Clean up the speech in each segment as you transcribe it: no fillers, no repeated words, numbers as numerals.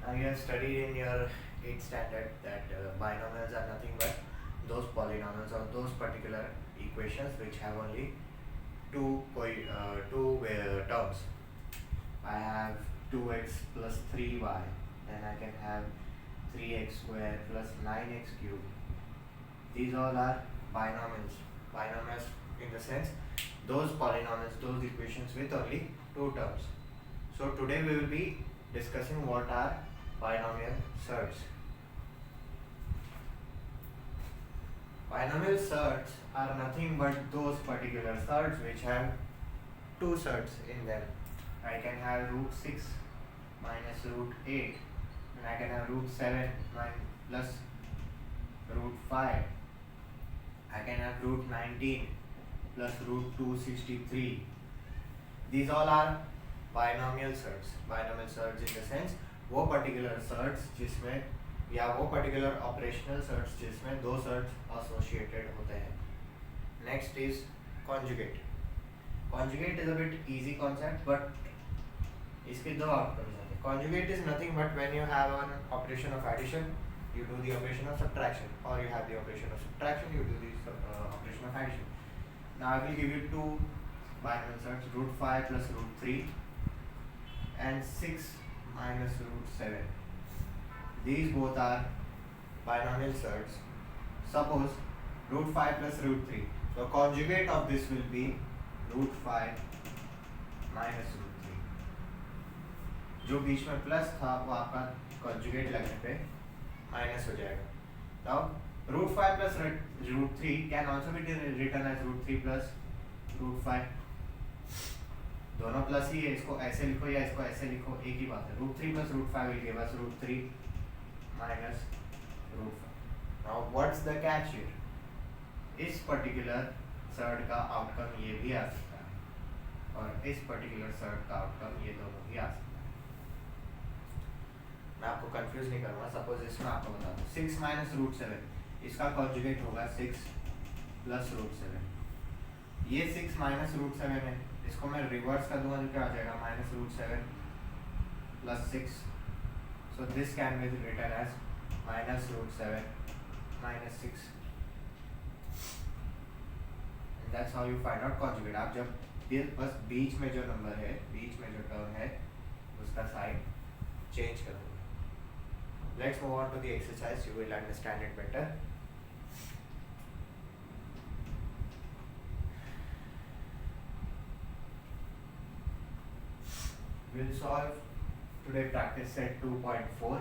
Now you have studied in your 8th standard that binomials are nothing but those polynomials or those particular equations which have only two terms. I have 2x plus 3y, then I can have 3x square plus 9x cube. These all are binomials. Binomials in the sense those polynomials, those equations with only two terms. So today we will be discussing what are binomial surds. Binomial surds are nothing but those particular surds which have two surds in them. I can have root 6 minus root 8, and I can have root 7 plus root 5. I can have root 19 plus root 263. These all are binomial surds. Binomial surds in the sense वो particular surds जिसमें या वो particular operational shirts जिसमें दो shirts associated होते हैं. Next is conjugate. Conjugate is a bit easy concept but इसके दो आउटकम्स हैं. Conjugate is nothing but when you have an operation of addition you do the operation of subtraction, or you have the operation of subtraction, you do the operation of addition. Now I will give you two binomial surds, root 5 plus root 3 and 6 minus root 7. These both are binomial surds. Suppose root 5 plus root 3. The conjugate of this will be root 5 minus root 3. जो बीच में plus था वो आपका conjugate लगने पे minus हो जाएगा. Now root 5 plus root 3 can also be written as root 3 plus root 5. दोनों प्लस ही है. इसको ऐसे लिखो या इसको ऐसे लिखो, एक ही बात है. Root 3 plus root 5 will give us root 3 minus root 5. Now what's the catch here? इस पर्टिकुलर सर्ड का आउटकम ये भी आ सकता है और इस पर्टिकुलर सर्ड का आउटकम ये दोनों भी आ सकता है. मैं आपको कंफ्यूज नहीं करूँगा. सपोज इसमें आपको बता दूँ 6 माइनस रूट 7, इसका कॉन्जुगेट होगा 6 प्लस रूट 7. ये 6 माइनस रूट 7 है, इसको मैं रिवर्स कर दूंगा तो क्या हो जाएगा? Minus root 7 plus 6. So this can be written as minus root 7 minus 6. That's how you find out conjugate. आप जब बस बीच में जो नंबर है, बीच में जो टर्म है, उसका साइन चेंज कर दो. Let's move on to the exercise. You will understand it better. We'll solve today practice set 2.4.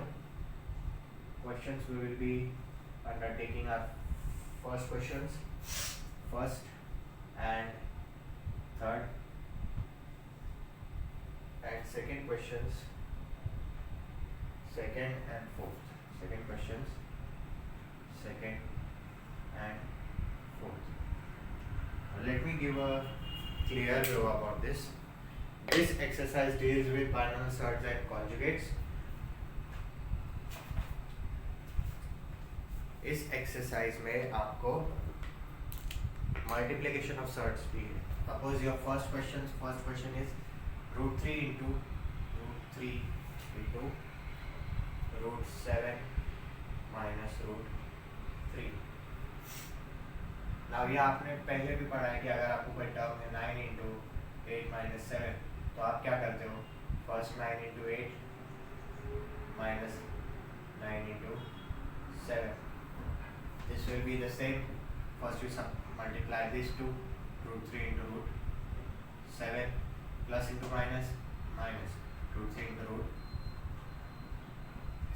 Questions we will be undertaking our first questions, first and third, and second questions, second and fourth. Second questions, second and fourth. Let me give a clear view about this. This exercise deals with binomial surds and conjugates. इस exercise में आपको multiplication of surds भी है. Suppose your first question is root 3 into root 3 into root 7 minus root 3. Now ये आपने पहले भी पढ़ा है कि अगर आपको कोई टर्म है 9 इंटू 8 माइनस 7, तो आप क्या करते हो? First 9 into 8 minus 9 into 7. This will be the same. First you multiply this to root 3 into root 7 plus into minus minus root 3 into root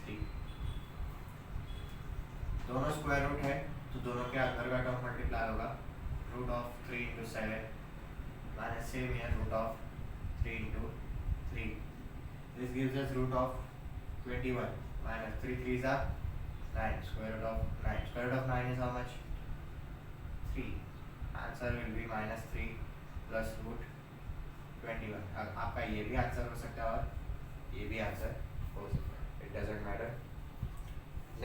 3. दोनों स्क्वायर रूट है तो दोनों के अंदर का टर्म मल्टीप्लाई होगा. Root of 3 into 7 minus same here root of 3 into 3. This gives us root of 21 minus 3 3s are 9. Square root of 9. Square root of 9 is how much? 3. Answer will be minus 3 plus root 21. आपका ये भी answer हो सकता है और ये भी answer हो सकता है. It doesn't matter.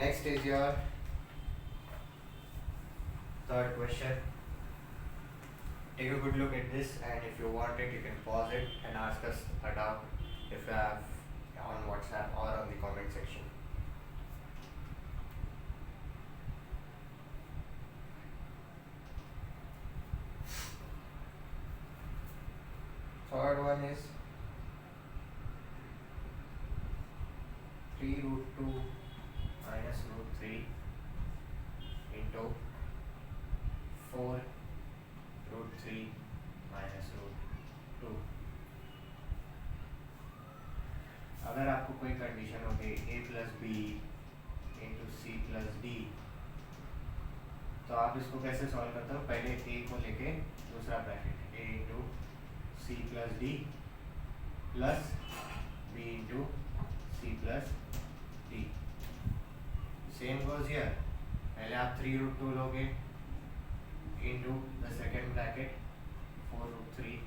Next is your third question. Take a good look at this, and if you want it, you can pause it and ask us a doubt. If you have on WhatsApp or on the comment section. Third one is 3 root 2 minus root 3 into 4 root 3 minus root 2. अगर आपको कोई condition हो गई a plus B into C plus D, तो आप इसको कैसे solve करते हो? पहले a को लेके दूसरा bracket a into C plus D plus b into C plus D. Same goes here. पहले आप 3 रूट 2 लोगे into the second bracket 4 root 3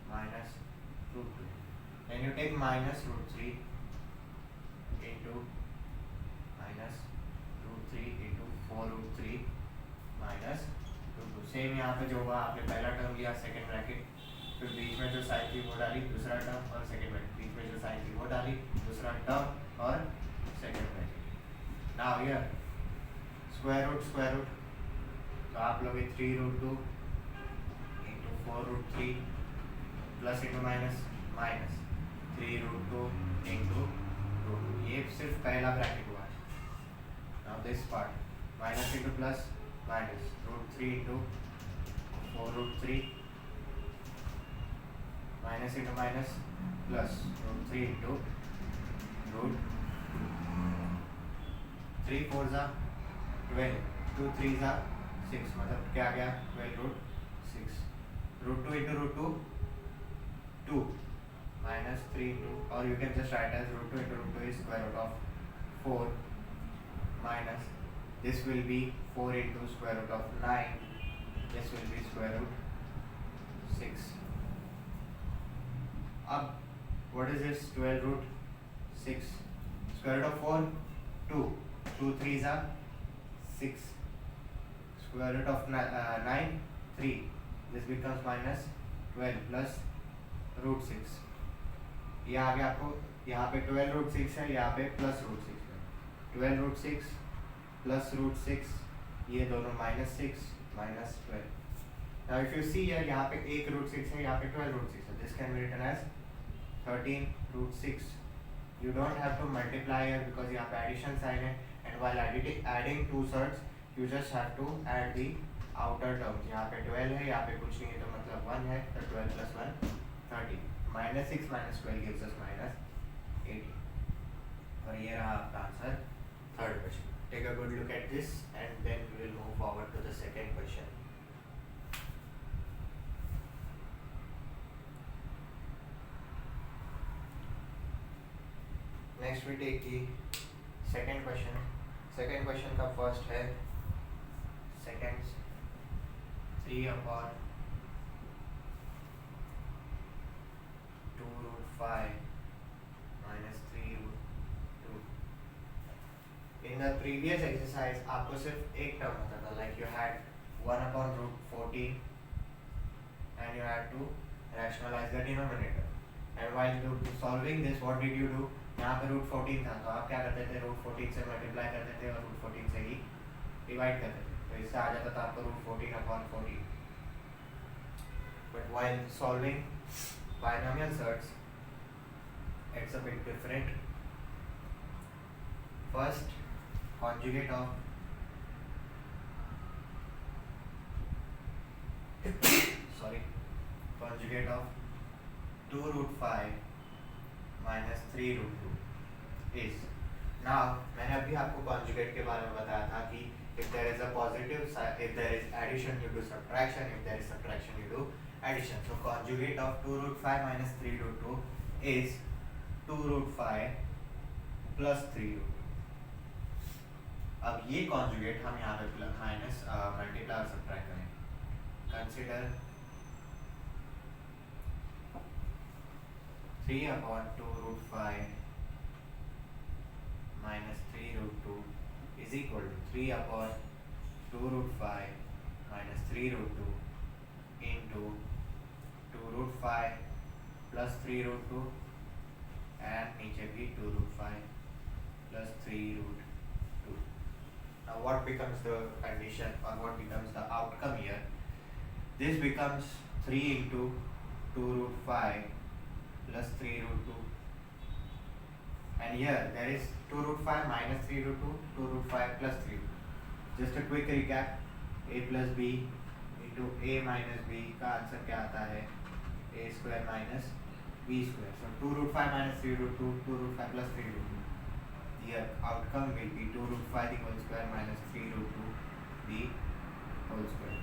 minus root 2. Then you take minus root 3 into minus root 3 into 4 root 3 minus root 2. Same यहाँ पे जो हुआ, आपने पहला term लिया सेकेंड ब्रैकेट, फिर बीच में जो साइन थी वो डाली, दूसरा टर्म और सेकेंड ब्रैकेट, बीच में जो साइन थी वो डाली, दूसरा टर्म और second bracket. Now here square root, तो आप लोगे 3 root 2 into 4 root 3 plus into minus minus 3 root 2 into root 2. ये सिर्फ पहला ब्रैकेट हुआ है. Now this part minus into plus minus root 3 into 4 root 3 minus into minus plus root 3 into root 3 4 जा 12, 2 3 जा 6, मतलब क्या गया 12 root 6. Root 2 into root 2 2 minus 3 into, or you can just write as root 2 into root 2 is square root of 4 minus this will be 4 into square root of 9, this will be square root 6. अब what is this 12 root 6 square root of 4 2 3s are 6, square root of 9 3, this becomes minus 12 plus root 6. ये आ गया आपको, यहाँ पे 12 root 6 है, यहाँ पे plus root 6 है. 12 रूट 6 प्लस रूट 6, ये दोनों minus 6 minus 12. Now if you see here, यहाँ पे 1 रूट 6 है, यहाँ पे 12 रूट 6 है. This can be written as 13 root 6. You don't have to multiply here because यहाँ पे एडिशन साइन है, and while adding to surds you just have to add the outer terms. यहाँ पे 12 है, यहाँ पे कुछ नहीं है, तो मतलब 1 है, तो 12 plus 1 13. minus 6 minus 12 gives us minus 18. और ये रहा आपका answer third question. Take a good look at this and then we will move forward to the second question. Next we take the second question. Second question का first है second 3 upon 2 root 5 minus 3 root 2. In the previous exercise आपको सिर्फ एक term होता था, like you had 1 upon root 14 and you had to rationalize the denominator. And while solving this, what did you do? यहाँ पे root 14 था, तो आप क्या करते थे, root 14 से मल्टीप्लाई करते थे और root 14 से ही डिवाइड करते थे, तो इससे आ जाता था आपको root 14 upon 14. But while solving binomial surds, it's a bit different. First, conjugate of conjugate of 2 root 5 minus 3 root 2 is. Now, मैंने अभी आपको conjugate के बारे में बताया था कि if there is a positive side, if there is addition you do subtraction, if there is subtraction you do addition. So conjugate of 2 root 5 minus 3 root 2 is 2 root 5 plus 3 root 2. अब ये conjugate हम यहाँ पे minus multiply और subtract करेंगे. Consider 3 upon 2 root 5 minus 3 root 2 is equal to 3 upon 2 root 5 minus 3 root 2 into 2 root 5 plus 3 root 2 and नीचे भी 2 root 5 plus 3 root 2. Now what becomes the condition or what becomes the outcome here? This becomes 3 into 2 root 5 plus 3 root 2. And here there is 2 root 5 minus 3 root 2, 2 root 5 plus 3 root 2. Just a quick recap. A plus b into a minus b का answer क्या आता है? A square minus b square. So 2 root 5 minus 3 root 2, 2 root 5 plus 3 root 2. The outcome will be 2 root 5 the whole square minus 3 root 2 the whole square.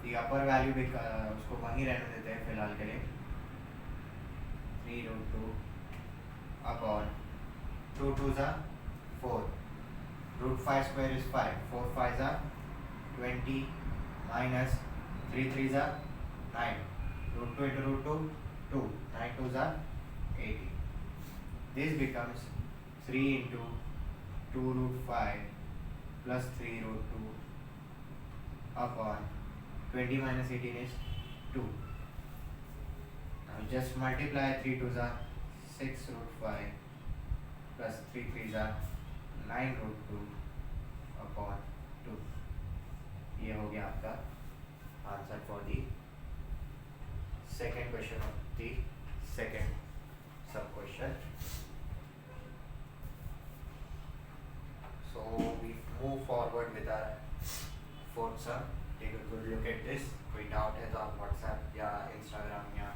The upper value भी उसको वहीं रहने देते हैं फिलहाल के लिए. 3 root 2 upon 2 2s are 4. Root 5 square is 5. 4 5s are 20 minus 3 3s are 9. Root 2 into root 2, 2. 9 2s are 80. This becomes 3 into 2 root 5 plus 3 root 2 upon 20 minus 18 is 2. Now just multiply 3 2s are 6 root 5 plus 3 3s are 9 root 2 upon 2. ये हो गया आपका answer for the second question of the second सब question. So we move forward with our fourth sum. Take a good look at this. कोई doubt है तो आप WhatsApp या इंस्टाग्राम या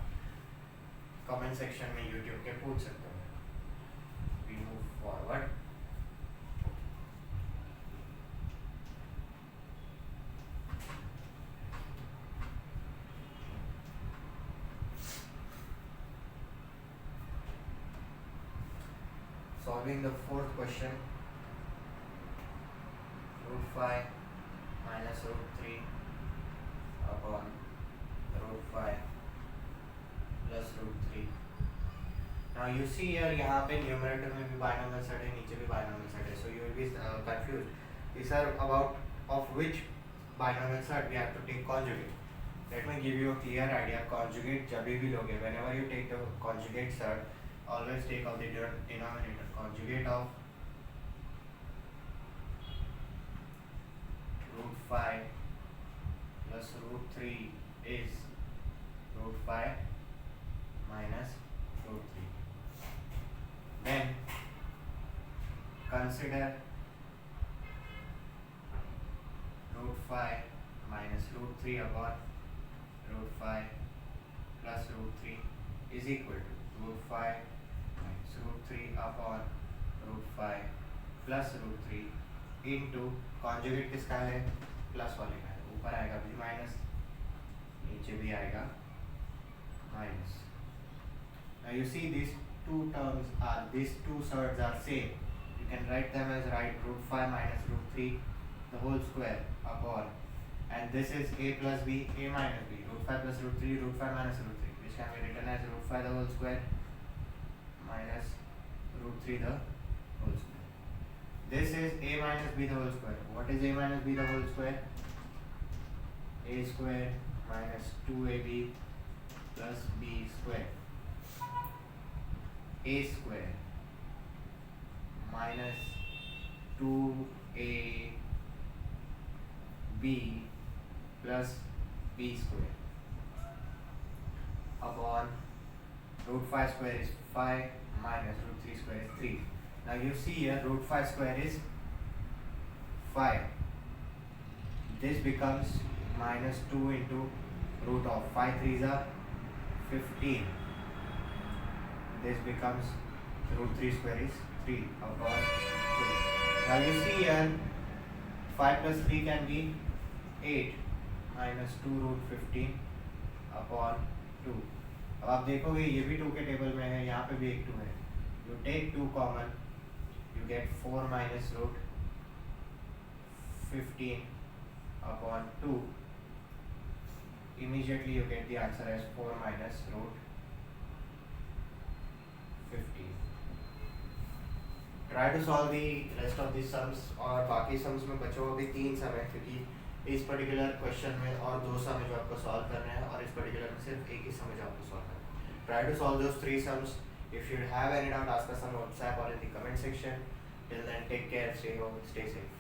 कमेंट सेक्शन में यूट्यूब के पूछ सकते हो. We move forward. Solving the fourth question. Root 5 minus root 3 upon root 5 plus root 3. Now you see here यहाँ पे न्यूमरेटर में भी बाइनोमियल सेट है, नीचे भी बाइनोमियल सेट है. So you will be confused. These are about of which binomial set we have to take conjugate. Let me give you a clear idea. Conjugate जब भी लोगे, whenever you take the conjugate set, always take out the denominator. Conjugate of root 5 plus root 3 is root 5 minus root 3. Then consider root 5 minus root 3 upon root 5 plus root 3 is equal to root 5 minus root 3 upon root 5 plus root 3 into conjugate किसका है? Plus वाले का है. ऊपर आएगा भी minus, नीचे भी आएगा minus. Now you see these two terms are, these two surds are same. You can write them as right root 5 minus root 3 the whole square upon, and this is a plus b, a minus b, root 5 plus root 3, root 5 minus root 3, which can be written as root 5 the whole square minus root 3 the whole square. This is a minus b the whole square. What is a minus b the whole square? A square minus 2ab plus b square. A square minus 2ab plus b square upon root 5 square is 5 minus root 3 square is 3. Now you see here root 5 square is 5. This becomes minus 2 into root of 5 3s are 15. This becomes root 3 square is 3 upon 2. Now you see here 5 plus 3 can be 8 minus 2 root 15 upon 2. अब आप देखोगे ये भी 2 के table में है, यहाँ पे भी एक 2 है. You take 2 common, you get 4 minus root 15 upon 2. Immediately you get the answer as 4 minus root 15. Try to solve the rest of the sums, और बाकी sums में बच्चों को भी 3 सम है, क्योंकि इस पर्टिकुलर क्वेश्चन में और 2 सम है जो आपको सॉल्व करना है, और इस पर्टिकुलर में सिर्फ एक ही सम है जो आपको सॉल्व करना है. try to solve those three sums. If you have any doubt, ask us on WhatsApp or in the comment section. Till then, take care, stay home, stay safe.